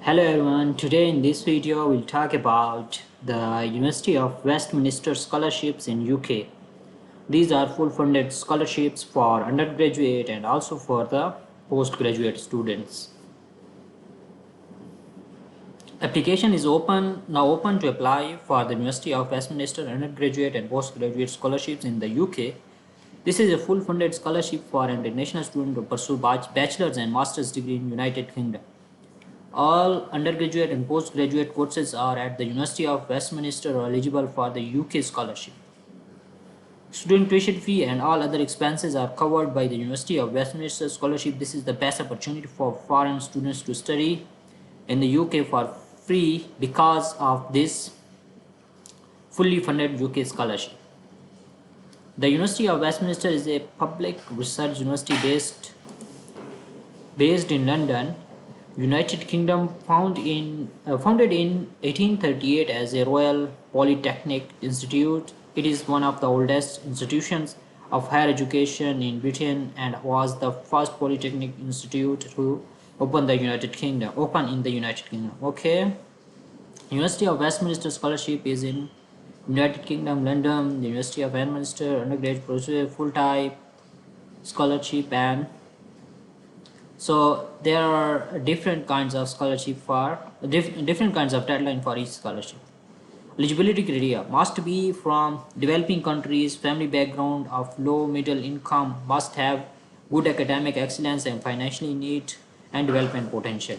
Hello everyone, today in this video we'll talk about the University of Westminster scholarships in UK. These are full funded scholarships for undergraduate and also for the postgraduate students. Application is open to apply for the University of Westminster undergraduate and postgraduate scholarships in the UK. This is a full funded scholarship for an international student to pursue bachelor's and master's degree in United Kingdom. All undergraduate and postgraduate courses are at the University of Westminster are eligible for the UK scholarship. Student tuition fee and all other expenses are covered by the University of Westminster scholarship. This is the best opportunity for foreign students to study in the UK for free because of this fully funded UK scholarship. The University of Westminster is a public research university based in London, United Kingdom, founded in 1838 as a Royal Polytechnic Institute. It is one of the oldest institutions of higher education in Britain and was the first polytechnic institute to open in the United Kingdom. Okay, University of Westminster scholarship is in United Kingdom, London. The University of Westminster undergraduate full-time scholarship, and so there are different kinds of scholarship for different kinds of deadline for each scholarship. Eligibility criteria must be from developing countries, family background of low middle income, must have good academic excellence and financially need and development potential.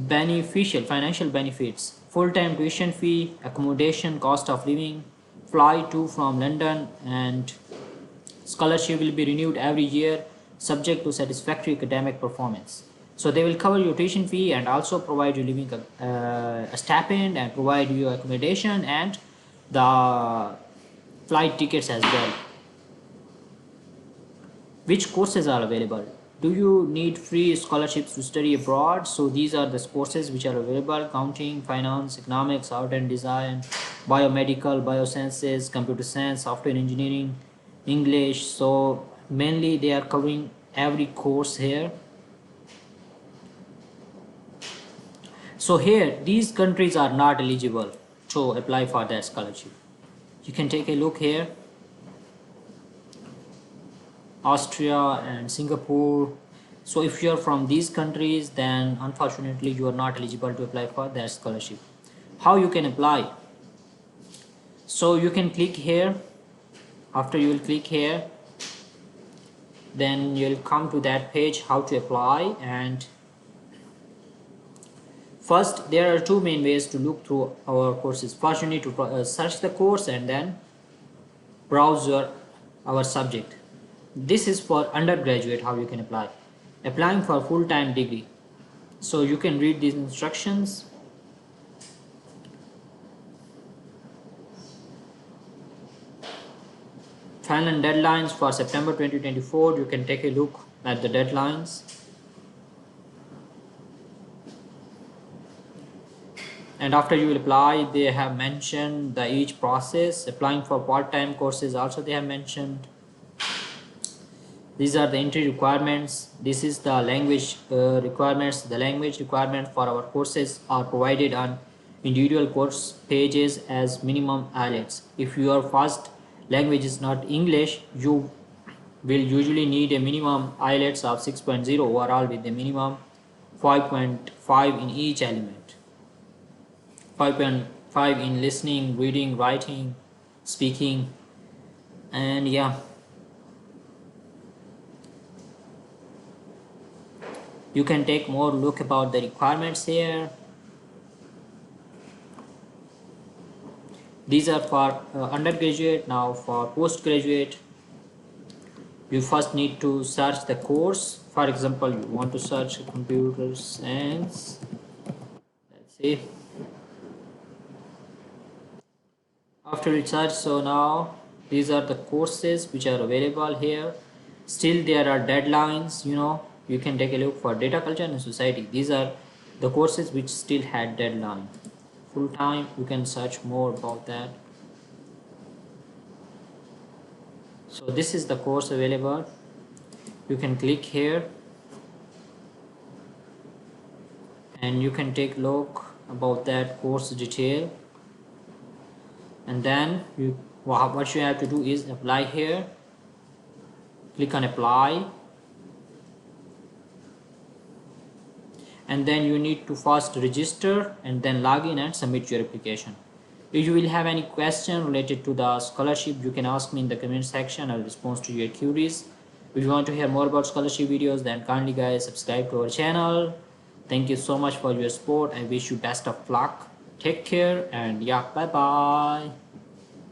Financial benefits: full-time tuition fee, accommodation, cost of living, fly to from London, and scholarship will be renewed every year subject to satisfactory academic performance. So they will cover your tuition fee and also provide you living a stipend and provide you accommodation and the flight tickets as well. Which courses are available? Do you need free scholarships to study abroad? So these are the courses which are available: accounting, finance, economics, art and design, biomedical, biosciences, computer science, software engineering, English. So mainly they are covering every course here. So here these countries are not eligible to apply for that scholarship. You can take a look here: Austria and Singapore. So if you are from these countries, then unfortunately you are not eligible to apply for that scholarship. How you can apply? So you can click here. After you will click here, then you'll come to that page how to apply. And first, there are two main ways to look through our courses. First, you need to search the course and then browse our subject. This is for undergraduate, how you can apply. Applying for full-time degree. So you can read these instructions. Final deadlines for September 2024. You can take a look at the deadlines. And after you will apply, they have mentioned the each process. Applying for part-time courses also they have mentioned. These are the entry requirements. This is the language requirements. The language requirements for our courses are provided on individual course pages as minimum IELTS. If your first language is not English, you will usually need a minimum IELTS of 6.0 overall with a minimum 5.5 in each element. 5.5 in listening, reading, writing, speaking, and yeah. You can take more look about the requirements here. These are for undergraduate. Now for postgraduate, you first need to search the course. For example, you want to search computer science. Let's see. After research, so now these are the courses which are available here. Still there are deadlines, you can take a look for data culture and society. These are the courses which still had deadline. Full time, you can search more about that. So this is the course available. You can click here and you can take a look about that course detail. And then what you have to do is apply here, click on apply, and then you need to first register and then log in and submit your application. If you will have any question related to the scholarship, you can ask me in the comment section. I'll respond to your queries. If you want to hear more about scholarship videos, then kindly guys subscribe to our channel. Thank you so much for your support. I wish you best of luck. Take care, and yeah, bye bye.